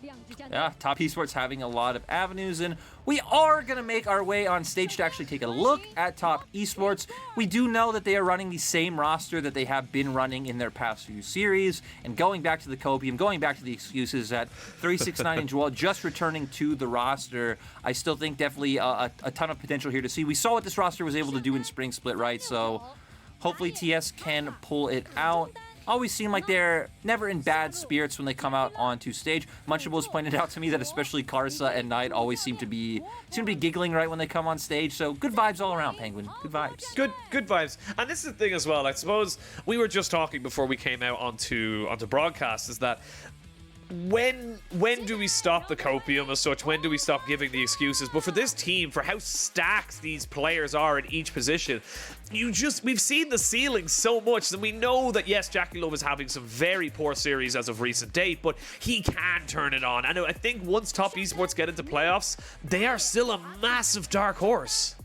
Yeah, Top Esports having a lot of avenues, and we are going to make our way on stage to actually take a look at Top Esports. We do know that they are running the same roster that they have been running in their past few series, and going back to the copium, going back to the excuses that 369 and Joel just returning to the roster, I still think definitely a ton of potential here to see. We saw what this roster was able to do in Spring Split, right? So hopefully TS can pull it out. Always seem like they're never in bad spirits when they come out onto stage. Munchables pointed out to me that especially Karsa and Knight always seem to be giggling right when they come on stage. So good vibes all around, Penguin. Good vibes. Good vibes. And this is the thing as well. I suppose we were just talking before we came out onto broadcast is that when do we stop the copium as such? When do we stop giving the excuses? But for this team, for how stacked these players are in each position, we've seen the ceiling so much that we know that yes, Jackie Love is having some very poor series as of recent date, but he can turn it on. I think once Top Esports get into playoffs, they are still a massive dark horse.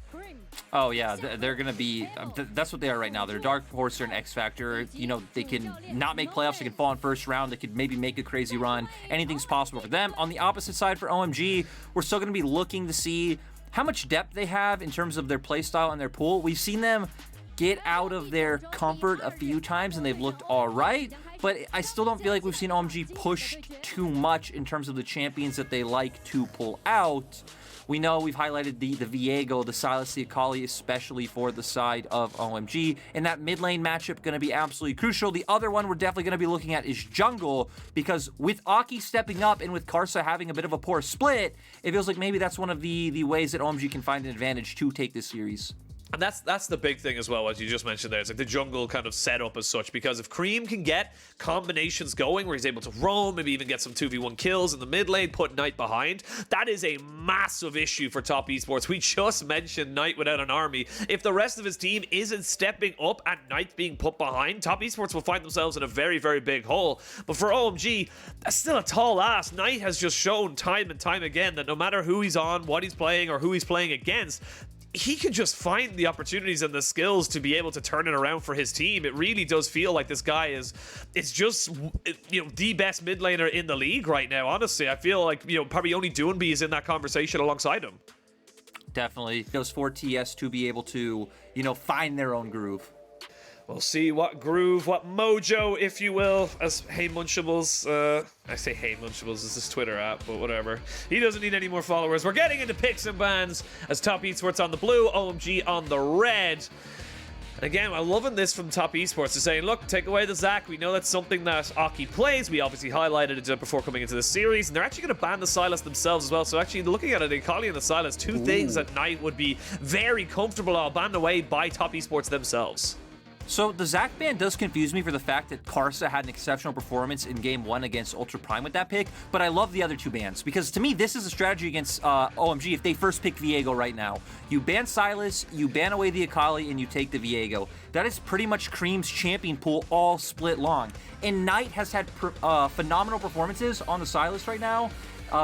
Oh yeah, they're gonna be. That's what they are right now. They're dark horse. They're an X factor. You know, they can not make playoffs. They can fall in first round. They could maybe make a crazy run. Anything's possible for them. On the opposite side for OMG, we're still gonna be looking to see how much depth they have in terms of their playstyle and their pool. We've seen them get out of their comfort a few times, and they've looked all right. But I still don't feel like we've seen OMG pushed too much in terms of the champions that they like to pull out. We know we've highlighted the Viego, the Silas, the Akali, especially for the side of OMG. And that mid lane matchup going to be absolutely crucial. The other one we're definitely going to be looking at is jungle, because with Aki stepping up and with Karsa having a bit of a poor split, it feels like maybe that's one of the ways that OMG can find an advantage to take this series. And that's the big thing as well, as you just mentioned there. It's like the jungle kind of setup as such, because if Cream can get combinations going where he's able to roam, maybe even get some 2v1 kills in the mid lane, put Knight behind, that is a massive issue for Top Esports. We just mentioned Knight without an army. If the rest of his team isn't stepping up and Knight being put behind, Top Esports will find themselves in a very, very big hole. But for OMG, that's still a tall ask. Knight has just shown time and time again that no matter who he's on, what he's playing, or who he's playing against, he can just find the opportunities and the skills to be able to turn it around for his team. It really does feel like this guy is just, you know, the best mid laner in the league right now. Honestly, I feel like, you know, probably only Doonby is in that conversation alongside him. Definitely. Those four TS to be able to, you know, find their own groove. We'll see what groove, what mojo, if you will, as Hey Munchables, I say Hey Munchables is his Twitter app, but whatever. He doesn't need any more followers. We're getting into picks and bans as Top Esports on the blue, OMG on the red. And again, I'm loving this from Top Esports. They're saying, look, take away the Zac. We know that's something that Aki plays. We obviously highlighted it before coming into the series. And they're actually going to ban the Silas themselves as well. So actually, looking at it, the Akali and the Silas, two things that Knight would be very comfortable on, banned away by Top Esports themselves. So the Zac ban does confuse me for the fact that Karsa had an exceptional performance in Game 1 against Ultra Prime with that pick, but I love the other two bans, because to me, this is a strategy against OMG if they first pick Viego right now. You ban Silas, you ban away the Akali, and you take the Viego. That is pretty much Cream's champion pool all split long. And Knight has had phenomenal performances on the Silas right now,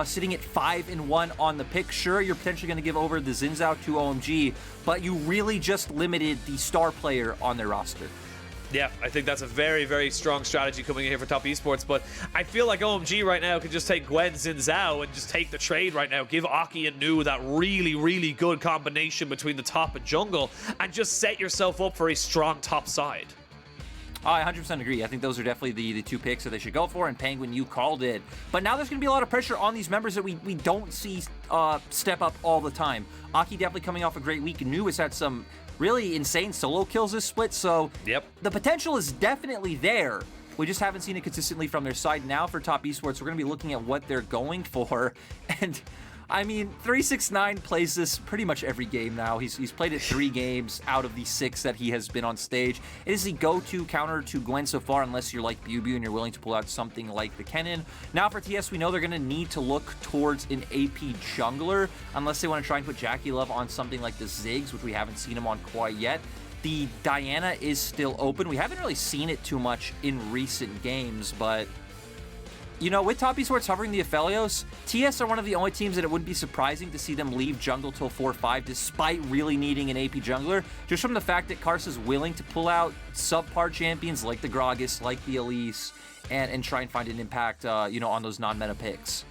sitting at 5-1 on the pick. Sure, you're potentially going to give over the Xin Zhao to OMG, but you really just limited the star player on their roster. Yeah, I think that's a very, very strong strategy coming in here for Top Esports, but I feel like OMG right now could just take Gwen, Xin Zhao, and just take the trade right now. Give Aki and Nu that really, really good combination between the top and jungle, and just set yourself up for a strong top side. I 100% agree. I think those are definitely the two picks that they should go for, and Penguin, you called it. But now there's going to be a lot of pressure on these members that we don't see step up all the time. Aki definitely coming off a great week. Nu has had some really insane solo kills this split, so yep, the potential is definitely there. We just haven't seen it consistently from their side. Now for Top Esports, we're going to be looking at what they're going for, and I mean, 369 plays this pretty much every game now. He's played it 3 games out of the 6 that he has been on stage. It is the go-to counter to Gwen so far, unless you're like Bubu and you're willing to pull out something like the Kennen. Now for TS, we know they're going to need to look towards an AP jungler, unless they want to try and put Jackie Love on something like the Ziggs, which we haven't seen him on quite yet. The Diana is still open. We haven't really seen it too much in recent games, but you know, with Top Esports hovering the Aphelios, TS are one of the only teams that it wouldn't be surprising to see them leave jungle till 4-5, despite really needing an AP jungler, just from the fact that Karsa's willing to pull out subpar champions like the Gragas, like the Elise, and try and find an impact, you know, on those non-meta picks.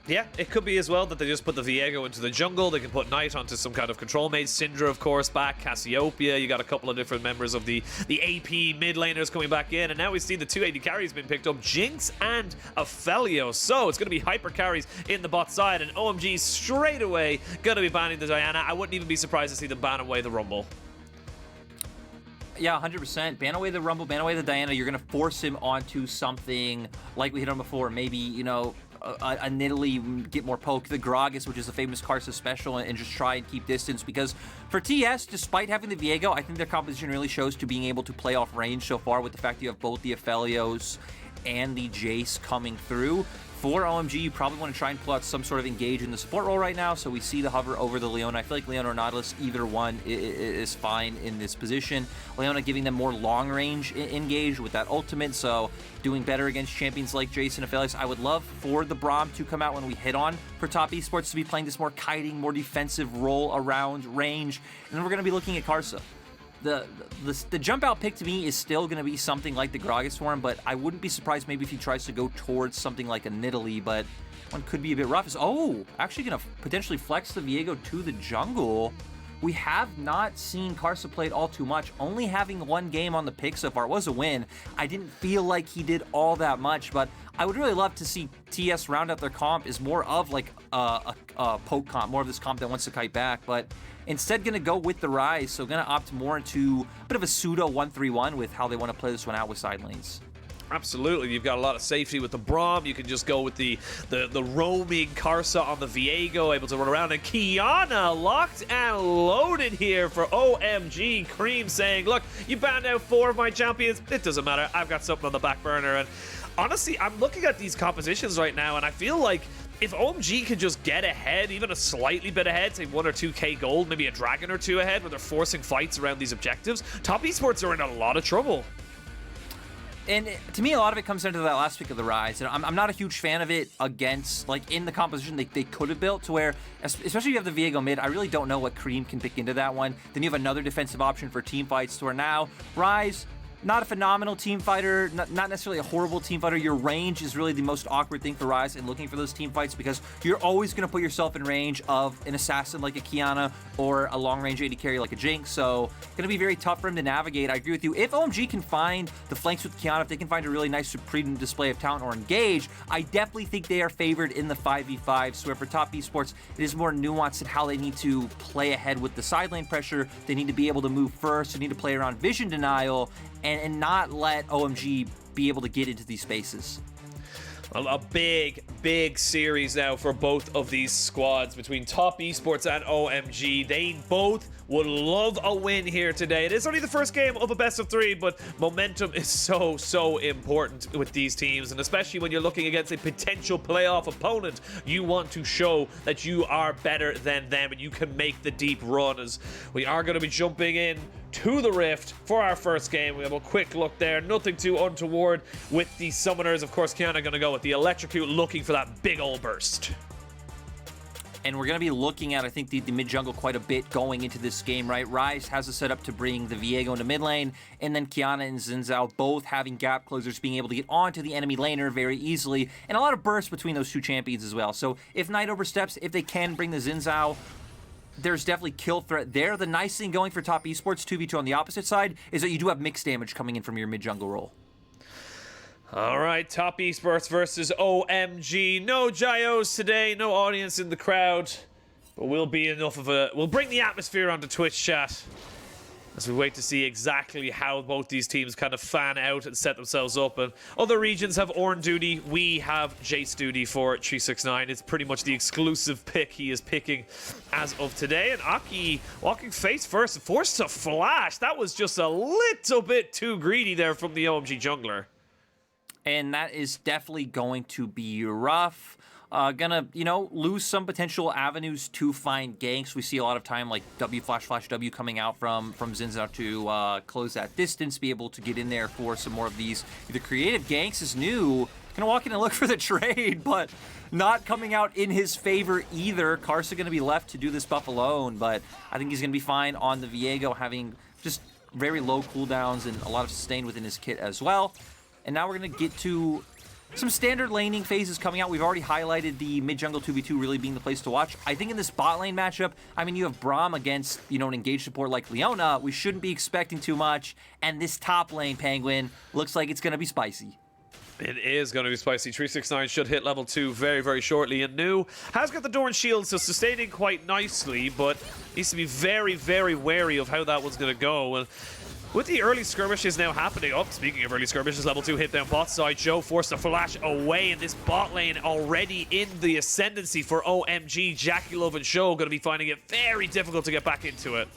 Yeah, it could be as well that they just put the Viego into the jungle. They can put Knight onto some kind of control mage. Syndra, of course, back. Cassiopeia. You got a couple of different members of the AP mid laners coming back in. And now we see the 280 carries being picked up. Jinx and Aphelios. So it's going to be hyper carries in the bot side. And OMG straight away going to be banning the Diana. I wouldn't even be surprised to see them ban away the Rumble. Yeah, 100%. Ban away the Rumble, ban away the Diana. You're going to force him onto something like we hit on before. Maybe, you know, a Nidalee, get more poke, the Gragas, which is a famous Karsa special, and just try and keep distance. Because for TS, despite having the Viego, I think their composition really shows to being able to play off range so far with the fact that you have both the Aphelios and the Jace coming through. For OMG, you probably want to try and pull out some sort of engage in the support role right now. So we see the hover over the Leona. I feel like Leona or Nautilus, either one is fine in this position. Leona giving them more long range engage with that ultimate. So doing better against champions like Jace and Aphelios. I would love for the Braum to come out when we hit on for top esports to be playing this more kiting, more defensive role around range. And then we're going to be looking at Karsa. The jump out pick to me is still going to be something like the Gragas form, but I wouldn't be surprised maybe if he tries to go towards something like a Nidalee, but one could be a bit rough. Oh, actually going to potentially flex the Viego to the jungle. We have not seen Karsa played all too much, only having one game on the pick so far. It was a win. I didn't feel like he did all that much, but I would really love to see TS round out their comp is more of like a poke comp, more of this comp that wants to kite back, but instead going to go with the Rise, so going to opt more into a bit of a pseudo 1-3-1 with how they want to play this one out with side lanes. Absolutely, you've got a lot of safety with the Braum. You can just go with the roaming Karsa on the Viego, able to run around. And Kiana locked and loaded here for OMG. Cream saying, look, you banned out 4 of my champions. It doesn't matter. I've got something on the back burner. And honestly, I'm looking at these compositions right now, and I feel like if OMG can just get ahead, even a slightly bit ahead, say 1 or 2k gold, maybe a dragon or 2 ahead, where they're forcing fights around these objectives, top esports are in a lot of trouble. And to me, a lot of it comes down to that last pick of the Rise. And I'm not a huge fan of it against, like, in the composition they could have built to where, especially if you have the Viego mid, I really don't know what Cream can pick into that one. Then you have another defensive option for team fights to where now, Rise, not a phenomenal team fighter, not necessarily a horrible team fighter. Your range is really the most awkward thing for Rise in looking for those team fights because you're always going to put yourself in range of an assassin like a Kiana or a long-range AD carry like a Jinx, so going to be very tough for him to navigate. I agree with you. If OMG can find the flanks with Kiana, if they can find a really nice supreme display of talent or engage, I definitely think they are favored in the 5v5, so where for top esports, it is more nuanced in how they need to play ahead with the side lane pressure. They need to be able to move first, they need to play around vision denial, and not let OMG be able to get into these spaces. Well, a big series now for both of these squads between Top Esports and OMG. They both would love a win here today. It is only the first game of a best of 3, but momentum is so important with these teams, and especially when you're looking against a potential playoff opponent, you want to show that you are better than them and you can make the deep run. As we are going to be jumping in to the Rift for our first game. We have a quick look there. Nothing too untoward with the summoners. Of course, Kiana going to go with the Electrocute, looking for that big ol' burst. And we're going to be looking at, I think, the mid-jungle quite a bit going into this game, right? Rise has a setup to bring the Viego into mid lane, and then Kiana and Xin Zhao both having gap closers, being able to get onto the enemy laner very easily, and a lot of bursts between those two champions as well. So if Knight oversteps, if they can bring the Xin Zhao, there's definitely kill threat there. The nice thing going for top esports 2v2 on the opposite side is that you do have mixed damage coming in from your mid-jungle role. All right, Top Esports versus OMG. No Gyos today, no audience in the crowd, but we'll bring the atmosphere onto Twitch chat as we wait to see exactly how both these teams kind of fan out and set themselves up. And other regions have Ornn duty. We have Jace duty for 369. It's pretty much the exclusive pick he is picking as of today. And Aki walking face first, forced to flash. That was just a little bit too greedy there from the OMG jungler. And that is definitely going to be rough. Gonna, lose some potential avenues to find ganks. We see a lot of time like W flash W coming out from Xin Zhao to close that distance, be able to get in there for some more of these. The creative ganks is new. Gonna walk in and look for the trade, but not coming out in his favor either. Karsa gonna be left to do this buff alone, but I think he's gonna be fine on the Viego, having just very low cooldowns and a lot of sustain within his kit as well. And now we're gonna get to some standard laning phases coming out. We've already highlighted the mid-jungle 2v2 really being the place to watch. I think in this bot lane matchup, I mean, you have Braum against, you know, an engaged support like Leona. We shouldn't be expecting too much. And this top lane, Penguin, looks like it's going to be spicy. It is going to be spicy. 369 should hit level 2 very, very shortly. And Nu has got the Doran Shield, so sustaining quite nicely, but needs to be very, very wary of how that one's going to go. And with the early skirmishes now happening, speaking of early skirmishes, level 2 hit down bot side. Joe forced to flash away, and this bot lane already in the ascendancy for OMG. Jackie Love and Joe going to be finding it very difficult to get back into it.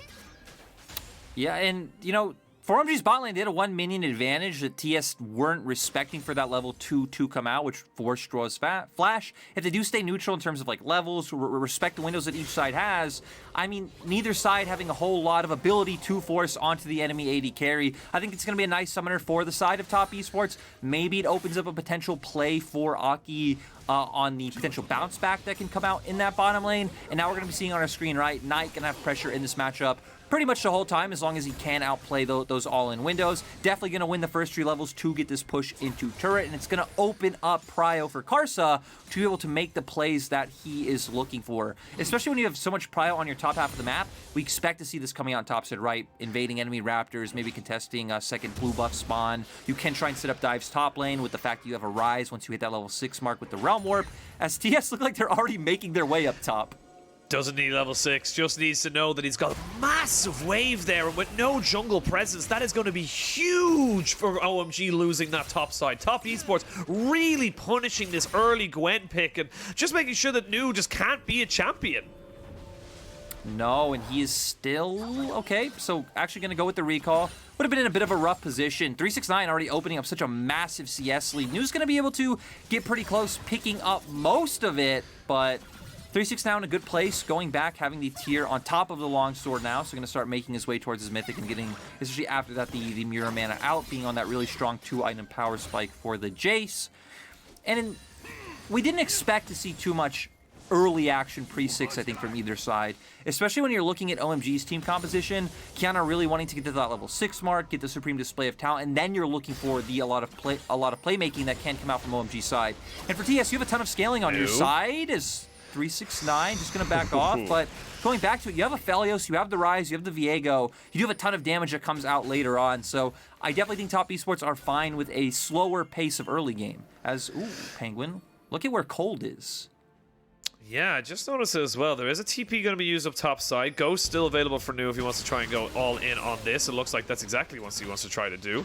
Yeah, and, you know, for OMG's bot lane, they had a 1 minion advantage that TS weren't respecting for that level 2 to come out, which forced draws flash. If they do stay neutral in terms of like levels, respect the windows that each side has, I mean, neither side having a whole lot of ability to force onto the enemy AD carry. I think it's going to be a nice summoner for the side of top esports. Maybe it opens up a potential play for Aki on the potential bounce back that can come out in that bottom lane. And now we're going to be seeing on our screen, right, Knight going to have pressure in this matchup pretty much the whole time, as long as he can outplay those all-in windows. Definitely going to win the first 3 levels to get this push into turret, and it's going to open up prio for Karsa to be able to make the plays that he is looking for. Especially when you have so much prio on your top half of the map, we expect to see this coming out top side, right? Invading enemy raptors, maybe contesting a second blue buff spawn. You can try and set up dives top lane with the fact that you have a rise once you hit that level 6 mark with the Realm Warp, as TS look like they're already making their way up top. Doesn't need level 6, just needs to know that he's got a massive wave there, and with no jungle presence, that is going to be huge for OMG losing that top side. Top Esports really punishing this early Gwen pick and just making sure that Nu just can't be a champion. No, and he is still okay. So actually going to go with the recall. Would have been in a bit of a rough position. 369 already opening up such a massive CS lead. Nu's going to be able to get pretty close, picking up most of it, but 369 now in a good place, going back, having the tier on top of the longsword now, so going to start making his way towards his mythic and getting, especially after that, the mirror mana out, being on that really strong 2-item power spike for the Jace. And we didn't expect to see too much early action pre-6, I think, from either side, especially when you're looking at OMG's team composition. Kiana really wanting to get to that level 6 mark, get the supreme display of talent, and then you're looking for a lot of playmaking that can come out from OMG's side. And for TS, you have a ton of scaling on your side, as 369 just going to back off, but going back to it, you have a Felios, you have the Rise, you have the Viego, you do have a ton of damage that comes out later on, so I definitely think top esports are fine with a slower pace of early game. As, ooh, Penguin, look at where Cold is. Yeah, I just noticed it as well. There is a TP going to be used up top side. Ghost still available for Nu if he wants to try and go all in on this. It looks like that's exactly what he wants to try to do.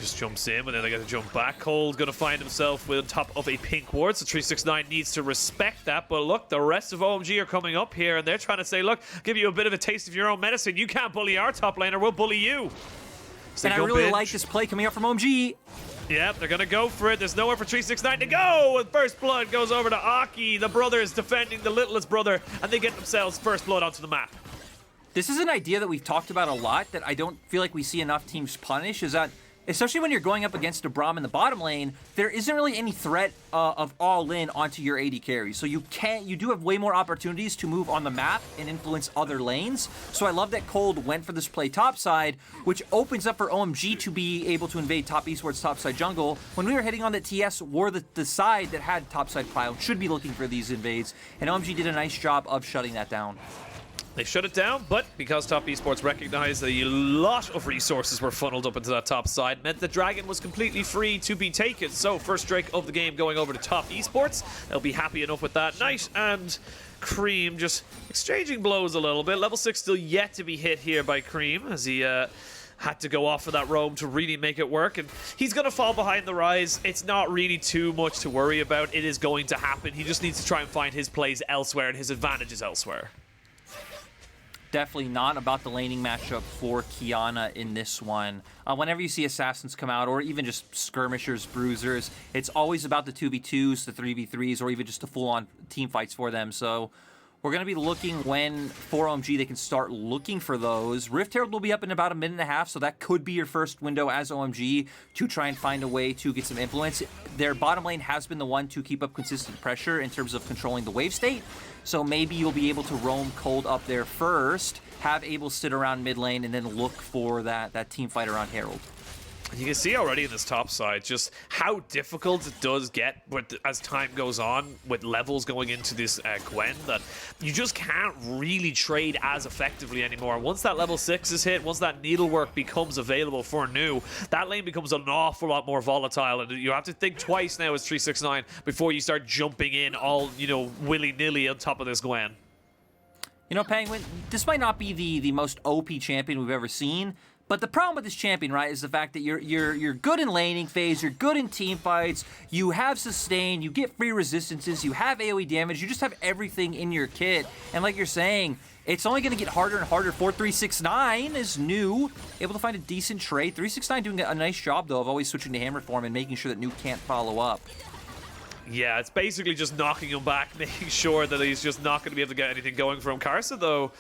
Just jumps in, but then they get to jump back. Cold going to find himself with on top of a pink ward, so 369 needs to respect that. But look, the rest of OMG are coming up here, and they're trying to say, look, give you a bit of a taste of your own medicine. You can't bully our top laner, we'll bully you. So and I really like this play coming out from OMG. Yep, they're going to go for it. There's nowhere for 369 to go. And first blood goes over to Aki. The brothers defending the littlest brother, and they get themselves first blood onto the map. This is an idea that we've talked about a lot that I don't feel like we see enough teams punish, is that especially when you're going up against a Braum in the bottom lane, there isn't really any threat of all-in onto your AD carry. So you do have way more opportunities to move on the map and influence other lanes. So I love that Cold went for this play topside, which opens up for OMG to be able to invade top esports topside jungle. When we were hitting on the TS, were the side that had topside pile, should be looking for these invades, and OMG did a nice job of shutting that down. They shut it down, but because Top Esports recognized a lot of resources were funneled up into that top side, meant the Dragon was completely free to be taken. So first strike of the game going over to Top Esports. They'll be happy enough with that. Knight and Cream just exchanging blows a little bit. Level 6 still yet to be hit here by Cream, as he had to go off for that roam to really make it work, and he's going to fall behind the Rise. It's not really too much to worry about. It is going to happen. He just needs to try and find his plays elsewhere and his advantages elsewhere. Definitely not about the laning matchup for Kiana in this one. Whenever you see assassins come out, or even just skirmishers, bruisers, it's always about the 2v2s, the 3v3s, or even just the full-on team fights for them. So we're going to be looking when, for OMG, they can start looking for those. Rift Herald will be up in about a minute and a half, so that could be your first window as OMG to try and find a way to get some influence. Their bottom lane has been the one to keep up consistent pressure in terms of controlling the wave state, so maybe you'll be able to roam Cold up there first, have Abel sit around mid lane, and then look for that team fight around Herald. You can see already in this top side just how difficult it does get as time goes on with levels going into this Gwen, that you just can't really trade as effectively anymore. Once that level 6 is hit, once that needlework becomes available for new, that lane becomes an awful lot more volatile, and you have to think twice now as 369 before you start jumping in all, you know, willy-nilly on top of this Gwen. You know, Penguin, this might not be the most OP champion we've ever seen, but the problem with this champion, right, is the fact that you're good in laning phase, you're good in team fights, you have sustain, you get free resistances, you have AoE damage, you just have everything in your kit. And like you're saying, it's only going to get harder and harder for 369 is new, able to find a decent trade. 369 doing a nice job, though, of always switching to hammer form and making sure that new can't follow up. Yeah, it's basically just knocking him back, making sure that he's just not going to be able to get anything going from Karsa, though.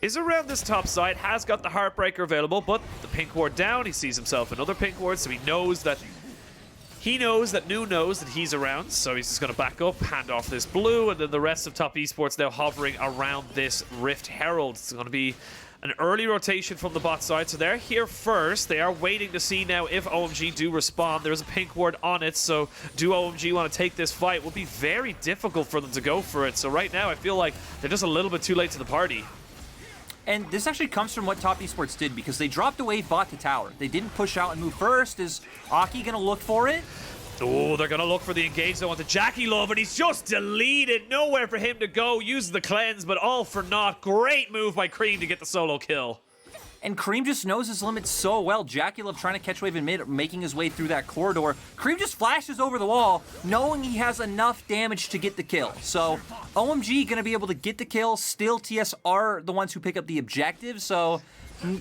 Is around this top side, has got the Heartbreaker available, but the pink ward down, he sees himself another pink ward, so he knows that New knows that he's around, so he's just going to back up, hand off this blue, and then the rest of top esports now hovering around this Rift Herald. It's going to be an early rotation from the bot side, so they're here first. They are waiting to see now if OMG do respond. There's a pink ward on it, so do OMG want to take this fight? It will be very difficult for them to go for it, so right now I feel like they're just a little bit too late to the party. And this actually comes from what Top Esports did, because they dropped a wave bot to tower. They didn't push out and move first. Is Aki going to look for it? Oh, they're going to look for the engage though on the JackeyLove, and he's just deleted. Nowhere for him to go. Use the cleanse, but all for naught. Great move by Cream to get the solo kill. And Cream just knows his limits so well. JackeyLove trying to catch wave in mid, making his way through that corridor. Cream just flashes over the wall, knowing he has enough damage to get the kill. So OMG going to be able to get the kill. Still, TS are the ones who pick up the objective. So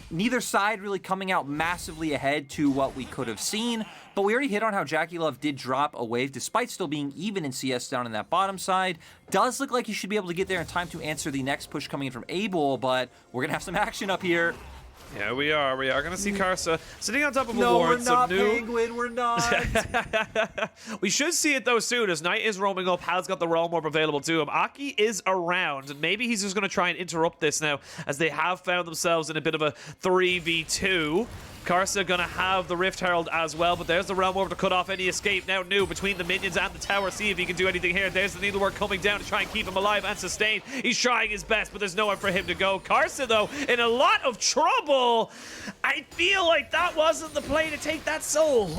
neither side really coming out massively ahead to what we could have seen. But we already hit on how JackeyLove did drop a wave, despite still being even in CS down in that bottom side. Does look like he should be able to get there in time to answer the next push coming in from Abel, but we're going to have some action up here. Yeah, we are. We are going to see Karsa sitting on top of a no, ward. We're not, Penguin. We're not. We should see it, though, soon, as Knight is roaming up. Hal's got the Realm Orb available to him. Aki is around, and maybe he's just going to try and interrupt this now, as they have found themselves in a bit of a 3v2. Karsa gonna have the Rift Herald as well, but there's the Realm Orb to cut off any escape now. New between the minions and the tower. See if he can do anything here. There's the needlework coming down to try and keep him alive and sustain. He's trying his best, but there's nowhere for him to go. Karsa, though, in a lot of trouble. I feel like that wasn't the play to take that soul.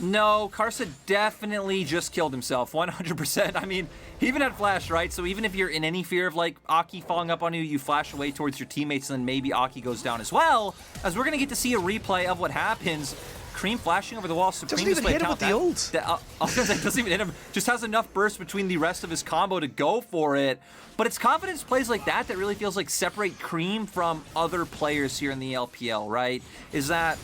No, Karsa definitely just killed himself, 100%. I mean, he even had flash, right? So even if you're in any fear of, like, Aki falling up on you, you flash away towards your teammates, and then maybe Aki goes down as well, as we're going to get to see a replay of what happens. Cream flashing over the wall. Supreme doesn't even hit him with the ult. Doesn't even hit him. Just has enough burst between the rest of his combo to go for it. But it's confidence plays like that that really feels like separate Cream from other players here in the LPL, right? Is that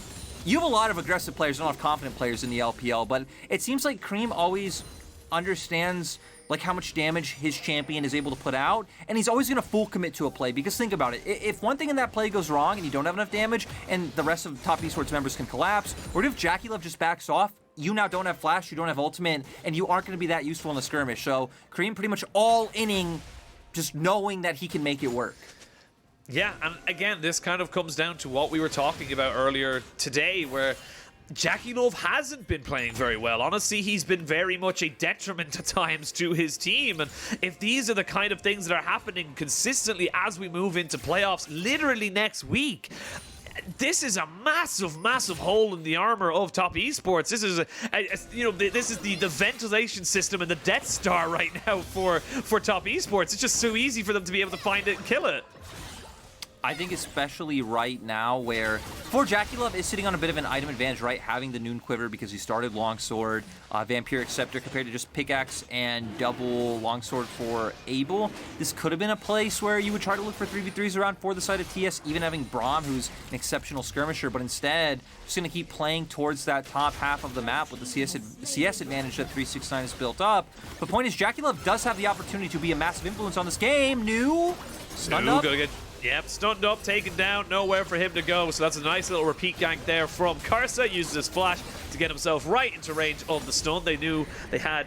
you have a lot of aggressive players, not confident players in the LPL, but it seems like Cream always understands like how much damage his champion is able to put out, and he's always going to full commit to a play, because think about it, if one thing in that play goes wrong and you don't have enough damage and the rest of the top esports members can collapse, or if JackeyLove just backs off, you now don't have flash, you don't have ultimate, and you aren't going to be that useful in the skirmish. So Cream pretty much all inning, just knowing that he can make it work. Yeah, and again, this kind of comes down to what we were talking about earlier today, where JackeyLove hasn't been playing very well. Honestly, he's been very much a detriment at times to his team. And if these are the kind of things that are happening consistently as we move into playoffs, literally next week, this is a massive, massive hole in the armor of top esports. This is this is the ventilation system and the Death Star right now for top esports. It's just so easy for them to be able to find it and kill it. I think especially right now where for JackeyLove is sitting on a bit of an item advantage, right? Having the Noon Quiver because he started Longsword, Vampiric Scepter compared to just Pickaxe and double Longsword for Abel. This could have been a place where you would try to look for 3v3s around for the side of TS, even having Braum, who's an exceptional skirmisher, but instead just going to keep playing towards that top half of the map with the CS advantage that 369 has built up. The point is JackeyLove does have the opportunity to be a massive influence on this game. New stunned up. Yep, stunned up, taken down, nowhere for him to go. So that's a nice little repeat gank there from Karsa. Uses his flash to get himself right into range of the stun. They knew they had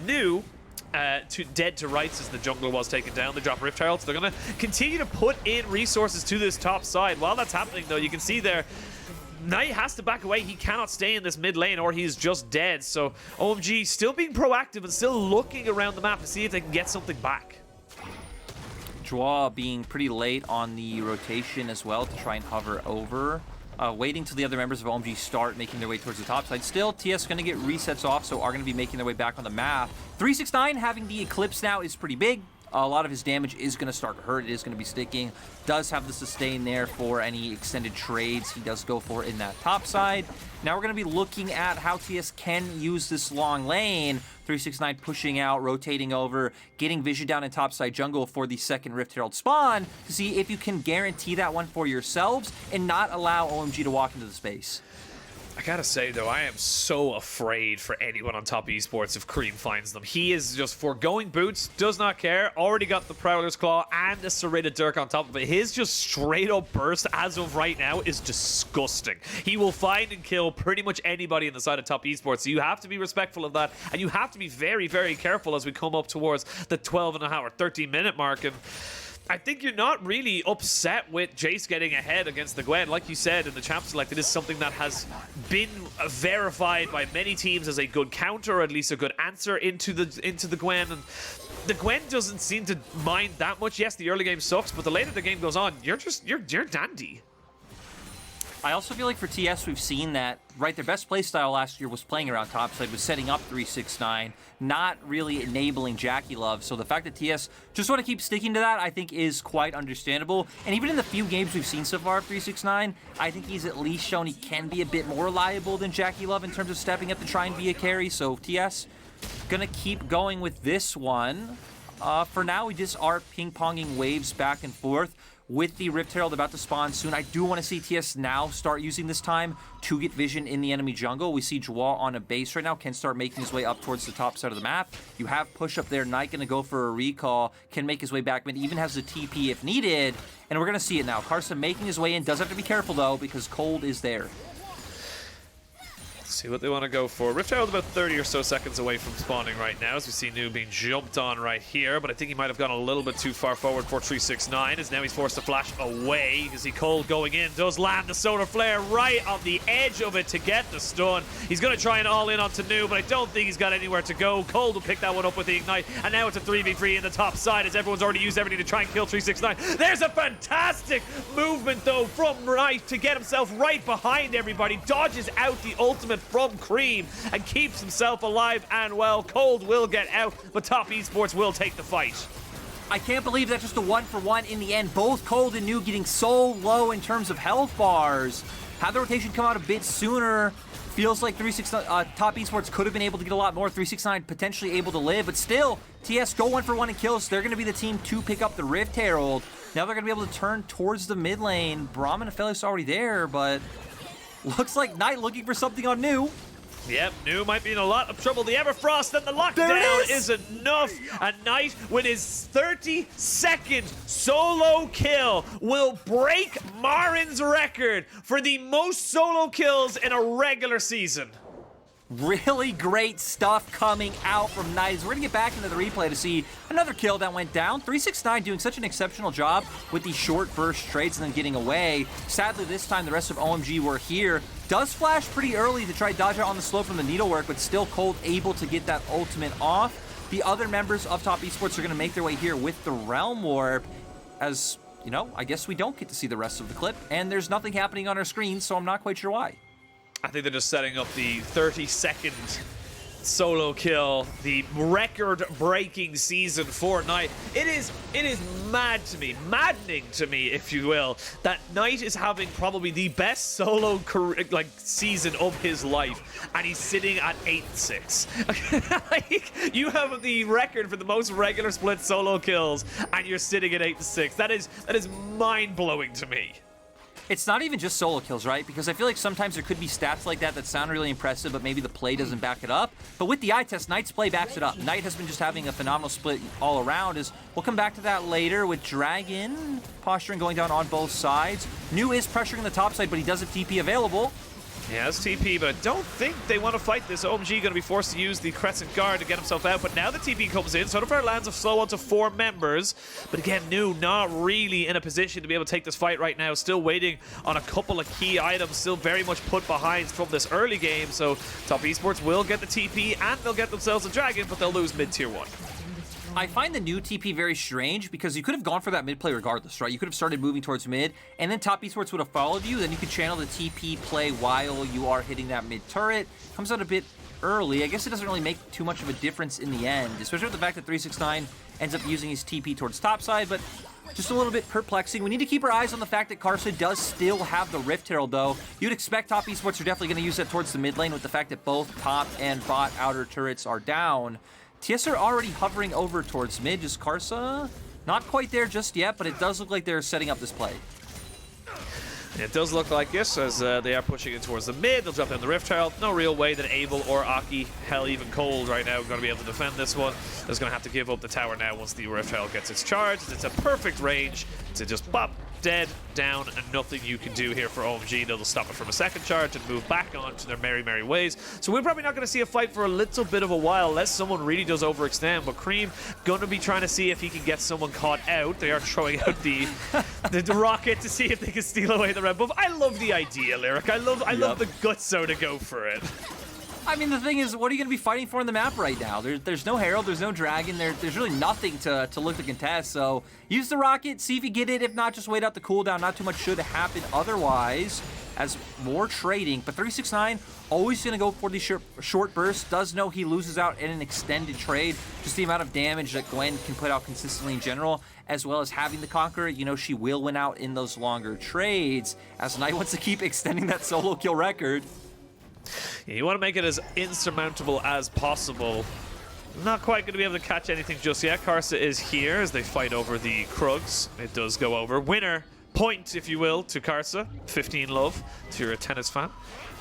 dead to rights as the jungle was taken down. They drop Rift Herald, so they're going to continue to put in resources to this top side. While that's happening, though, you can see there, Knight has to back away. He cannot stay in this mid lane or he's just dead. So OMG still being proactive and still looking around the map to see if they can get something back. Draw being pretty late on the rotation as well to try and hover over. Waiting till the other members of OMG start making their way towards the top side. Still, TS going to get resets off, so are going to be making their way back on the map. 369 having the Eclipse now is pretty big. A lot of his damage is going to start to hurt. It is going to be sticking. Does have the sustain there for any extended trades he does go for in that top side. Now we're going to be looking at how TS can use this long lane. 369 pushing out, rotating over, getting vision down in topside jungle for the second Rift Herald spawn to see if you can guarantee that one for yourselves and not allow OMG to walk into the space. I gotta say, though, I am so afraid for anyone on top Esports if Cream finds them. He is just foregoing boots, does not care, already got the Prowler's Claw and the Serrated Dirk on top of it. His just straight up burst as of right now is disgusting. He will find and kill pretty much anybody in the side of top Esports, so you have to be respectful of that, and you have to be very, very careful as we come up towards the 12.5 or 13-minute mark. And I think you're not really upset with Jace getting ahead against the Gwen. Like you said in the Champ Select, it is something that has been verified by many teams as a good counter, or at least a good answer into the Gwen. And the Gwen doesn't seem to mind that much. Yes, the early game sucks, but the later the game goes on, you're dandy. I also feel like for TS, we've seen that, right, their best playstyle last year was playing around topside, was setting up 369, not really enabling Jackie Love. So the fact that TS just want to keep sticking to that, I think, is quite understandable. And even in the few games we've seen so far of 369, I think he's at least shown he can be a bit more reliable than Jackie Love in terms of stepping up to try and be a carry. So TS gonna keep going with this one. For now, we just are ping-ponging waves back and forth. With the Rift Herald about to spawn soon, I do want to see TS now start using this time to get vision in the enemy jungle. We see Jwa on a base right now, can start making his way up towards the top side of the map. You have push up there, Knight going to go for a recall, can make his way back, but even has a TP if needed. And we're going to see it now. Carson making his way in, does have to be careful though, because Cold is there. See what they want to go for. Rift Herald about 30 or so seconds away from spawning right now, as we see New being jumped on right here, but I think he might have gone a little bit too far forward for 369, as now he's forced to flash away. You can see Cold going in, does land the Solar Flare right on the edge of it to get the stun. He's going to try and all in onto New, but I don't think he's got anywhere to go. Cold will pick that one up with the Ignite, and now it's a 3v3 in the top side, as everyone's already used everything to try and kill 369. There's a fantastic movement, though, from Knight to get himself right behind everybody, dodges out the ultimate from Cream and keeps himself alive and well. Cold will get out, but top Esports will take the fight. I can't believe that's just a 1-for-1 in the end. Both Cold and New getting so low in terms of health bars. Had the rotation come out a bit sooner, feels like top Esports could have been able to get a lot more. 369 potentially able to live, but still, TS go 1-for-1 in kills. They're going to be the team to pick up the Rift Herald. Now they're going to be able to turn towards the mid lane. Brahmin and Aphelios already there, but looks like Knight looking for something on New. Yep, New might be in a lot of trouble. The Everfrost and the lockdown is enough. And Knight, with his 32nd solo kill, will break Marin's record for the most solo kills in a regular season. Really great stuff coming out from Knight. We're going to get back into the replay to see another kill that went down. 369 doing such an exceptional job with the short burst trades and then getting away. Sadly, this time the rest of OMG were here. Does flash pretty early to try dodge out on the slope from the needlework, but still Cold able to get that ultimate off. The other members of top Esports are going to make their way here with the Realm Warp. As, you know, I guess we don't get to see the rest of the clip, and there's nothing happening on our screen, so I'm not quite sure why. I think they're just setting up the 32nd solo kill, the record-breaking season for Knight. It is mad to me, maddening to me, if you will, that Knight is having probably the best solo season of his life, and he's sitting at 8-6. Like, you have the record for the most regular split solo kills, and you're sitting at 8-6. That is mind-blowing to me. It's not even just solo kills, right? Because I feel like sometimes there could be stats like that that sound really impressive, but maybe the play doesn't back it up. But with the eye test, Knight's play backs it up. Knight has been just having a phenomenal split all around. We'll come back to that later with Dragon posturing going down on both sides. New is pressuring the top side, but he does have TP available. He has TP, but I don't think they want to fight this. OMG going to be forced to use the Crescent Guard to get himself out, but now the TP comes in. Soderfire lands a slow onto 4 members, but again, New not really in a position to be able to take this fight right now. Still waiting on a couple of key items, still very much put behind from this early game, so Top Esports will get the TP and they'll get themselves a Dragon, but they'll lose mid-tier 1. I find the new TP very strange because you could have gone for that mid play regardless, right? You could have started moving towards mid, and then Top Esports would have followed you. Then you could channel the TP play while you are hitting that mid turret. Comes out a bit early. I guess it doesn't really make too much of a difference in the end, especially with the fact that 369 ends up using his TP towards top side, but just a little bit perplexing. We need to keep our eyes on the fact that Karsa does still have the Rift Herald, though. You'd expect Top Esports are definitely going to use that towards the mid lane with the fact that both top and bot outer turrets are down. TES are already hovering over towards mid. Just Karsa, not quite there just yet, but it does look like they're setting up this play. It does look like this as they are pushing it towards the mid. They'll drop down the Rift Herald. No real way that Abel or Aki, hell even Cold right now, are going to be able to defend this one. They're going to have to give up the tower now once the Rift Herald gets its charge. It's a perfect range to just pop, dead, down, and nothing you can do here for OMG. They'll stop it from a second charge and move back on to their merry, merry ways. So we're probably not going to see a fight for a little bit of a while, unless someone really does overextend. But Cream going to be trying to see if he can get someone caught out. They are throwing out the rocket to see if they can steal away the red buff. I love the idea, Lyric. I love the gutso to go for it. I mean, the thing is, what are you going to be fighting for in the map right now? There's no Herald, there's no Dragon, there's really nothing to look to contest, so use the Rocket, see if you get it. If not, just wait out the cooldown. Not too much should happen otherwise, as more trading. But 369, always going to go for the short burst. Does know he loses out in an extended trade. Just the amount of damage that Gwen can put out consistently in general, as well as having the Conqueror. You know, she will win out in those longer trades, as Knight wants to keep extending that solo kill record. Yeah, you want to make it as insurmountable as possible. Not quite going to be able to catch anything just yet. Karsa is here as they fight over the Krugs. It does go over. Winner point, if you will, to Karsa. 15 love to your tennis fan.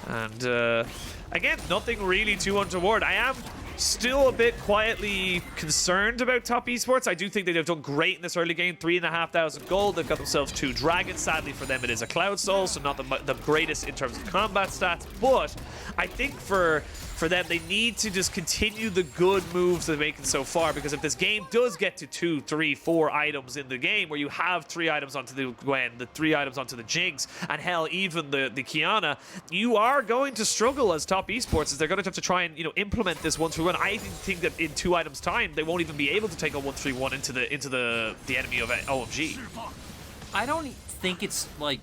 And again, nothing really too untoward. I am still a bit quietly concerned about Top Esports. I do think they've done great in this early game. 3,500 gold. They've got themselves 2 dragons. Sadly for them, it is a Cloud Soul, so not the greatest in terms of combat stats. But I think for them, they need to just continue the good moves they're making so far, because if this game does get to 2, 3, 4 items in the game, where you have 3 items onto the Gwen, the 3 items onto the Jinx, and hell, even the Kiana, you are going to struggle as Top Esports, as they're going to have to try and, you know, implement this 1-3-1. I think that in 2 items time, they won't even be able to take a 1-3-1 into the enemy of OMG. I don't think it's like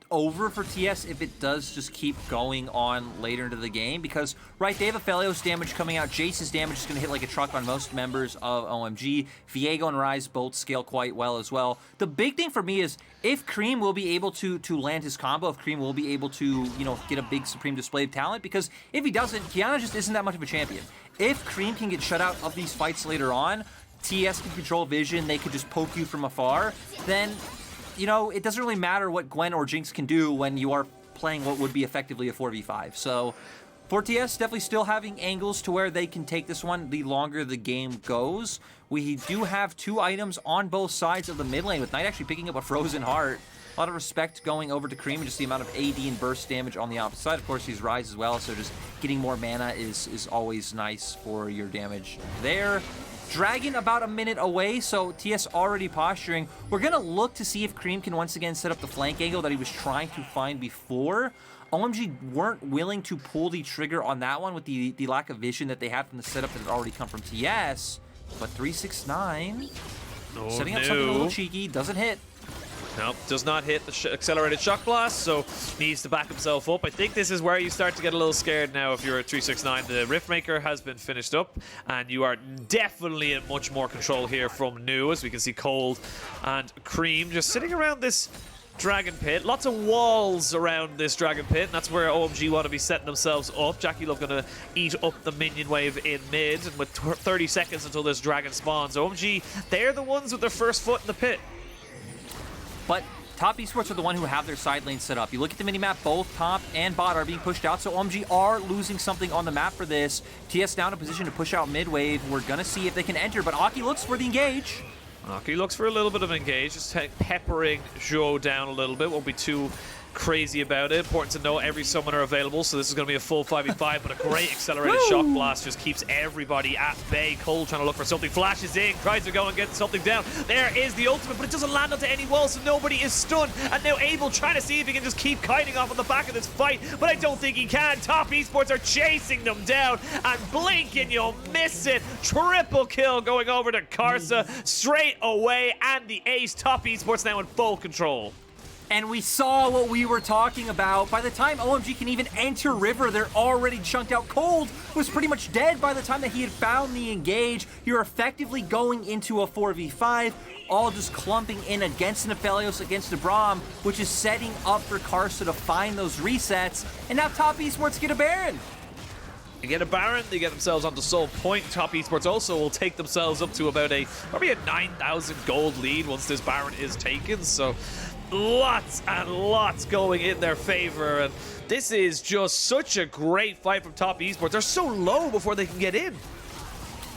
over for TS if it does just keep going on later into the game, because right, they have a Phelios damage coming out. Jace's damage is going to hit like a truck on most members of OMG. Viego and Ryze both scale quite well as well. The big thing for me is if Cream will be able to land his combo, if Cream will be able to, you know, get a big supreme display of talent, because if he doesn't, Kiana just isn't that much of a champion. If Cream can get shut out of these fights later on, TS can control vision, they could just poke you from afar, then, you know, it doesn't really matter what Gwen or Jinx can do when you are playing what would be effectively a 4v5. So for TS, definitely still having angles to where they can take this one the longer the game goes. We do have 2 items on both sides of the mid lane, with Knight actually picking up a Frozen Heart. A lot of respect going over to Cream, and just the amount of AD and burst damage on the opposite side. Of course, he's Ryze as well, so just getting more mana is always nice for your damage there. Dragon about a minute away, so TS already posturing. We're going to look to see if Cream can once again set up the flank angle that he was trying to find before. OMG weren't willing to pull the trigger on that one with the lack of vision that they had from the setup that had already come from TS. But 369, setting up something a little cheeky, doesn't hit. Nope, does not hit the accelerated shock blast, so needs to back himself up. I think this is where you start to get a little scared now if you're at 369. The Riftmaker has been finished up, and you are definitely in much more control here from New, as we can see Cold and Cream just sitting around this Dragon Pit. Lots of walls around this Dragon Pit, and that's where OMG want to be setting themselves up. Jackie Love going to eat up the minion wave in mid, and with 30 seconds until this Dragon spawns, OMG, they're the ones with their first foot in the pit. But Top Esports are the one who have their side lanes set up. You look at the minimap, both top and bot are being pushed out, so OMG are losing something on the map for this. TS now in a position to push out mid-wave. We're going to see if they can enter, but Aki looks for the engage. Aki looks for a little bit of engage, just peppering Zhou down a little bit. Won't be too crazy about it. Important to know every summoner available, so this is going to be a full 5v5, but a great accelerated shock blast just keeps everybody at bay. Cole trying to look for something, flashes in, tries to go and get something down. There is the ultimate, but it doesn't land onto any wall, so nobody is stunned. And now Abel trying to see if he can just keep kiting off on the back of this fight, but I don't think he can. Top Esports are chasing them down, and blink and you'll miss it. Triple kill going over to Karsa straight away, and the ace. Top Esports now in full control. And we saw what we were talking about. By the time OMG can even enter River, they're already chunked out. Cold was pretty much dead by the time that he had found the engage. You're effectively going into a 4v5, all just clumping in against Nephelios, against Abram, which is setting up for Karsa to find those resets. And now Top Esports get a Baron. They get a Baron, they get themselves onto Soul Point. Top Esports also will take themselves up to about probably a 9,000 gold lead once this Baron is taken. So lots and lots going in their favor, and this is just such a great fight from Top Esports. They're so low before they can get in.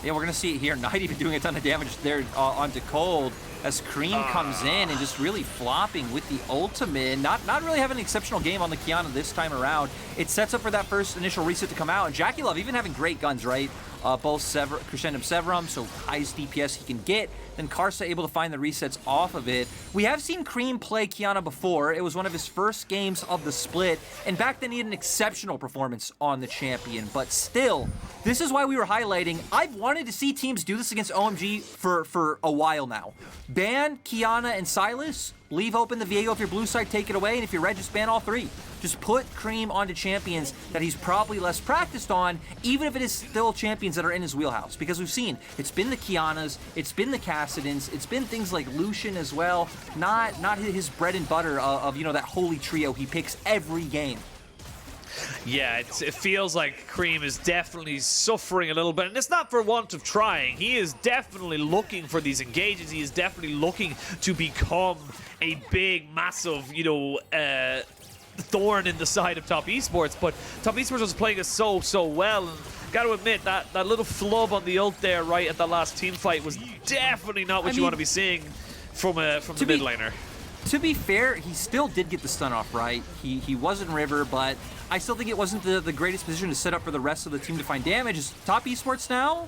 Yeah, we're gonna see it here. Not even doing a ton of damage there onto Cold as Cream comes in and just really flopping with the ultimate. Not really having an exceptional game on the Kiana this time around. It sets up for that first initial reset to come out, and Jackie Love even having great guns, right? Both Crescendum Severum, so highest DPS he can get. Then Karsa able to find the resets off of it. We have seen Cream play Kiana before. It was one of his first games of the split, and back then he had an exceptional performance on the champion. But still, this is why we were highlighting. I've wanted to see teams do this against OMG for a while now. Ban Kiana and Silas, leave open the Viego if you're blue side, take it away, and if you're red, just ban all three. Just put Cream onto champions that he's probably less practiced on, even if it is still champions that are in his wheelhouse. Because we've seen, it's been the Kianas, it's been the Cassidans, it's been things like Lucian as well. Not his bread and butter of that holy trio he picks every game. Yeah, it feels like Cream is definitely suffering a little bit, and it's not for want of trying. He is definitely looking for these engages. He is definitely looking to become a big, massive, thorn in the side of Top Esports, but Top Esports was playing it so well, and gotta admit that little flub on the ult there right at the last team fight was definitely not what you want to be seeing from the mid laner. To be fair, he still did get the stun off, right? He was in River, but I still think it wasn't the greatest position to set up for the rest of the team to find damage. Is Top Esports now?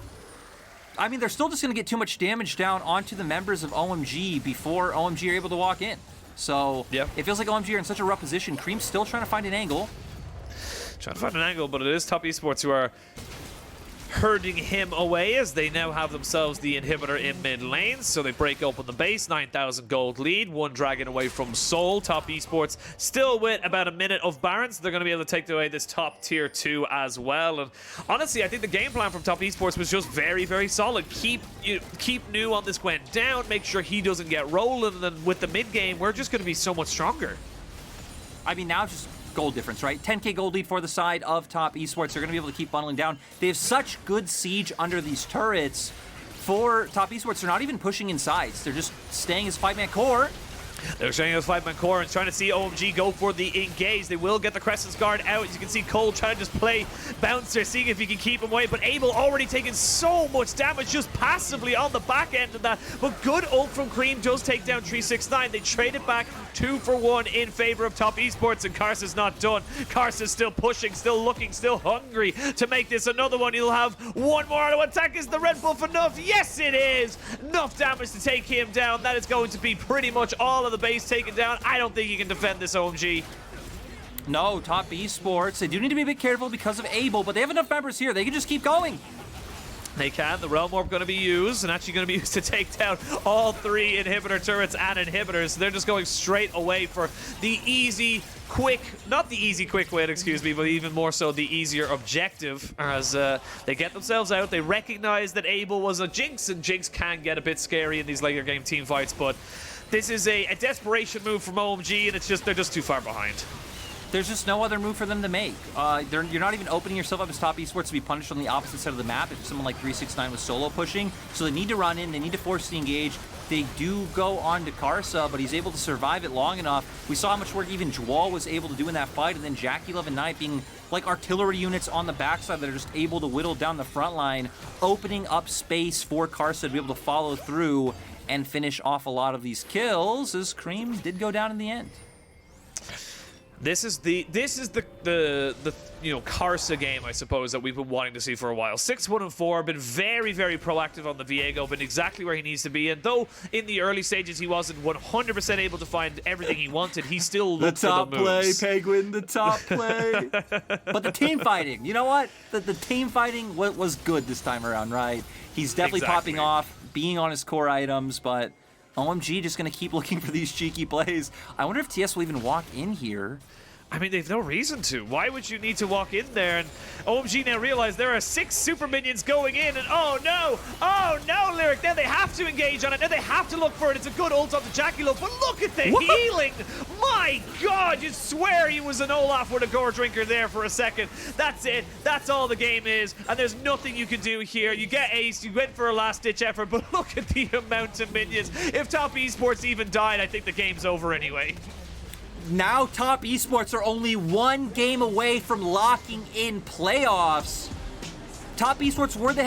I mean, they're still just going to get too much damage down onto the members of OMG before OMG are able to walk in. So it feels like OMG are in such a rough position. Cream's still trying to find an angle. But it is Top Esports who are herding him away as they now have themselves the inhibitor in mid lane. So they break open the base, 9,000 gold lead, one dragon away from Soul. Top Esports still with about a minute of Baron, so they're going to be able to take away this top tier 2 as well. And honestly, I think the game plan from Top Esports was just very, very solid. Keep New on this Gwen down, make sure he doesn't get rolling, and then with the mid game, we're just going to be so much stronger. I mean, now just gold difference, right? 10k gold lead for the side of Top Esports. They're going to be able to keep funneling down. They have such good siege under these turrets. For Top Esports, they're not even pushing in sides. They're just staying as 5-man core. They're staying as 5-man core and trying to see OMG go for the engage. They will get the Crescent's Guard out. As you can see, Cole trying to just play Bouncer, seeing if he can keep him away. But Abel already taking so much damage just passively on the back end of that. But good ult from Cream does take down 369. They trade it back 2 for 1 in favor of Top Esports, and Karsa's not done. Karsa's still pushing, still looking, still hungry to make this another one. He'll have one more auto attack. Is the Red Buff enough? Yes, it is. Enough damage to take him down. That is going to be pretty much all of the base taken down. I don't think he can defend this OMG. No, Top Esports, they do need to be a bit careful because of Abel, but they have enough members here. They can just keep going. They can. The Realm Orb going to be used, and actually going to be used to take down all 3 inhibitor turrets and inhibitors. They're just going straight away for the easy, quick, not the easy, quick win, excuse me, but even more so the easier objective as they get themselves out. They recognize that Abel was a Jinx, and Jinx can get a bit scary in these later game team fights, but this is a desperation move from OMG, and they're just too far behind. There's just no other move for them to make. You're not even opening yourself up as Top Esports to be punished on the opposite side of the map if someone like 369 was solo pushing. So they need to run in, they need to force the engage. They do go on to Karsa, but he's able to survive it long enough. We saw how much work even Jwal was able to do in that fight, and then Jackie Love and Knight being like artillery units on the backside that are just able to whittle down the front line, opening up space for Karsa to be able to follow through and finish off a lot of these kills, as Cream did go down in the end. This is the you know, Karsa game, I suppose, that we've been wanting to see for a while. 6-1-4, been very, very proactive on the Viego, been exactly where he needs to be. And though in the early stages he wasn't 100% able to find everything he wanted, he still looked for the moves. The top play, Penguin, the top play. But the team fighting, you know what? The team fighting was good this time around, right? He's definitely popping off, being on his core items, but OMG just going to keep looking for these cheeky plays. I wonder if TS will even walk in here. I mean, they've no reason to. Why would you need to walk in there? And OMG now realize there are 6 super minions going in, and oh no, Lyric, now they have to engage on it, now they have to look for it. It's a good ult on the Jackalope, but look at the healing! My god, you swear he was an Olaf with a gore drinker there for a second. That's it, that's all the game is, and there's nothing you can do here. You get aced, you went for a last-ditch effort, but look at the amount of minions. If Top Esports even died, I think the game's over anyway. Now Top Esports are only 1 game away from locking in playoffs. Top Esports were the